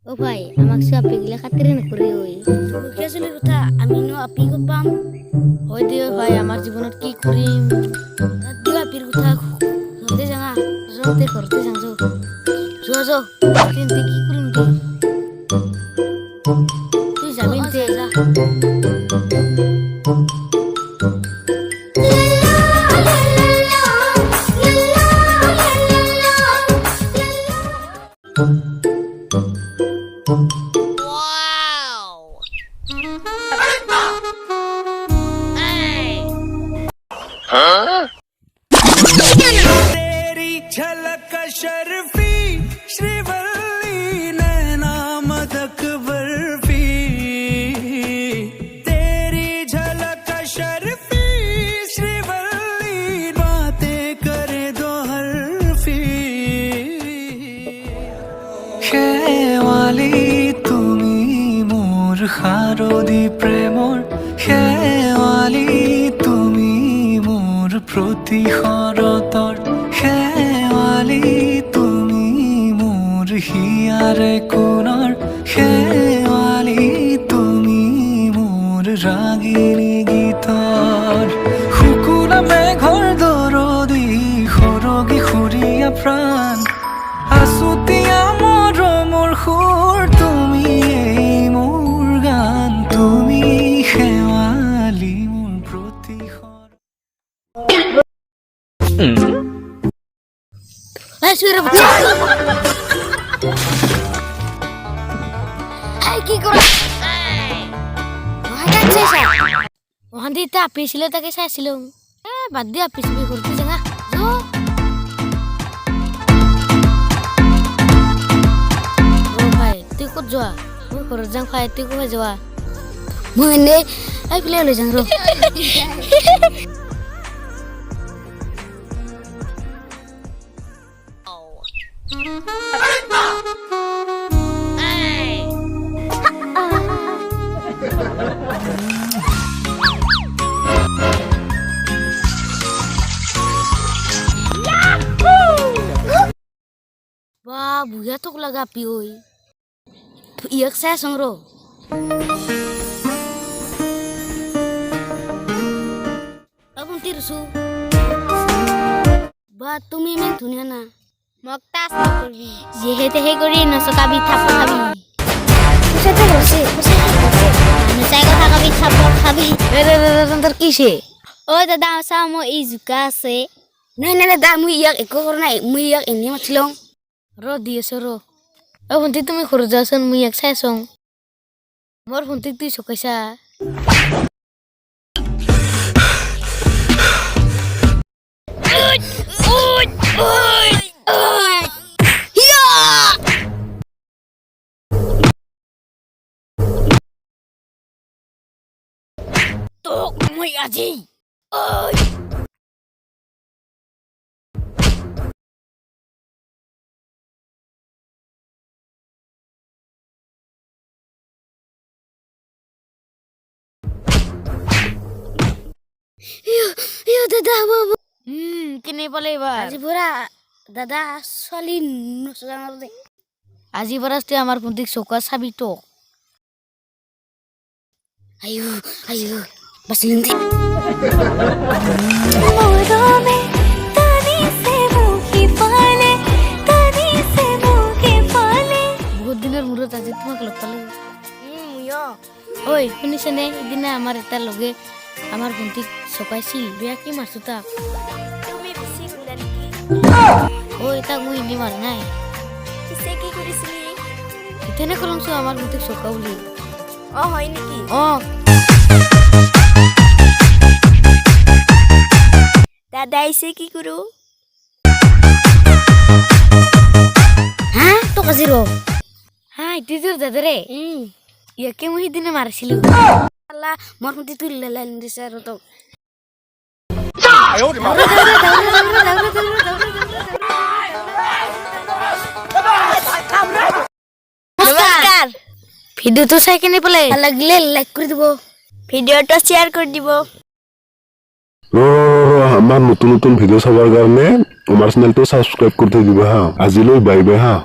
ও ভাই আমাক সে আপি গিলা খাতিৰে নকৰে ঐ দুখীয়া চলিৰ কথা আমিনো আপি ক'ত পাম হয় দে ভাই আমাৰ জীৱনত কি কৰিম তাত দিও আপিৰ কথা ঘৰতে যাঙা যতে ঘৰতে যাং যোৱা যো তেন্তে কি কৰিম দে তুই যাবি তে যা तेरी झलक शर्फी श्रीवल्ली नैना मदक बर्फी तेरी झलक शर्फी श्रीवल्ली बातें करे दो हरफी शेवाली तुमी मोर खारदी प्रेमर शेवाली तुमी मोर प्रतिशरतर शेवाली तुमी मोर हियारे कोণৰ शेवाली तुमी मोर रागिनी गीतर শুকুলা মেঘৰ দৰদি সৰগী সুৰীয়া প্ৰাণ আছুতীয়া মৰমৰ সুৰ তুমি এই মোৰ গান তুমি শেৱালি মোৰ প্ৰতিশৰ সুৰ কি কৰা ওহান্তি তা আপিছিলে তাকে চাইছিলো বাদ দিয়া পিছবি ঘৰতে যাঙা ও ভাই তুই ক'ত যোৱা মই ঘৰত যাং খাই তুই ক'ত যোৱা মই এনে আই পেলাই লৈ যাং ৰ Wah, buya tuh laga pioi. Iya saya songro. Abang tirsu. Ba tumi men dunia na. মকতাস নকৰবি Jehe tehe kori nasokabi thapo khabi. পিছতে বসে Misai kotha kabi thapo khabi. Ntar kise. ঐ দাদা চা মই এই জোকা আছে নাই নাই দাদা মই ইয়াক একো কৰা নাই মই ইয়াক এনেই মাতিলং Ro di soro. Abang tumi khurjasan mu yak saya song. Mor hunti tu sokaisa. tok মই আজি ইয়া দাদা বাবু Kini boleh ba. আজি পুৰা দাদা ছোৱালী নচলানো দে Aji pasti amar puntik soka sabi to. আয়ো আয়ো বাসলিন দে বহুত dinar murut aji tumak log palu. মুয় Oi, শুনিছে নে এদিনা আমাৰ এটা লগে আমাৰ ভন্টিক চকাইছিল বেয়া কি মাৰছো তাক তুমি বেছি কৰিলা নেকি ঐ তাক মই এনে মাৰা নাই পিছে কি কৰিছিলি ইতেনে কলংছো আমাৰ ভন্টিক চকা বুলি অ হয় নেকি অ দাদা ইছে কি কৰো হা তো কাজিৰ হা ইতিজুৰ দাদাৰে ইয়াকে মই এদিনা মাৰিছিলো আল্লাহ মোৰ মতে তুই লেলাইন দিছে আৰু তো নমস্কাৰ ভিডিঅ'টো চাই কেনে পালে ভাল লাগিলে লাইক কৰি দিব ভিডিঅ'টো শ্বেয়াৰ কৰি দিব আমাৰ নতুন নতুন ভিডিও চাবাৰ কাৰণে আমাৰ চ্যানেলটা সাবস্ক্ৰাইব কৰতে দিবে হ্যাঁ আজিলৈ বাই বাই হ্যাঁ